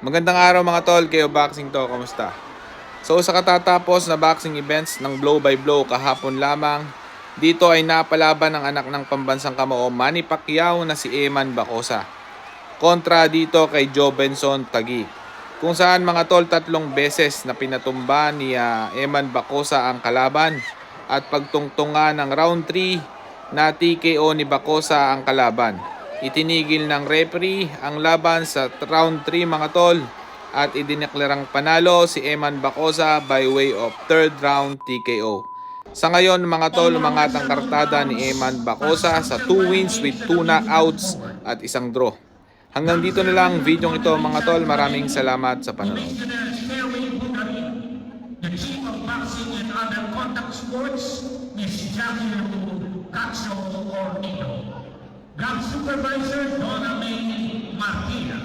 Magandang araw mga tol, kayo boxing to, kamusta? So sa katatapos na boxing events ng blow by blow kahapon lamang, dito ay napalaban ng anak ng pambansang kamao Manny Pacquiao na si Eman Bacosa kontra dito kay Joe Benson Tagui. Kung saan mga tol, 3 beses na pinatumba ni Eman Bacosa ang kalaban at pagtungtungan ng round 3 na TKO ni Bacosa ang kalaban. Itinigil ng referee ang laban sa round 3 mga tol at idineklarang panalo si Eman Bacosa by way of 3rd round TKO. Sa ngayon mga tol, umangat ang kartada ni Eman Bacosa sa 2 wins with 2 knockouts at 1 draw. Hanggang dito na lang video ito mga tol. Maraming salamat sa panonood. The chief of boxing and other contact sports, Ms. Jackie Castro Ortido. Ground Supervisor Donna May Martina.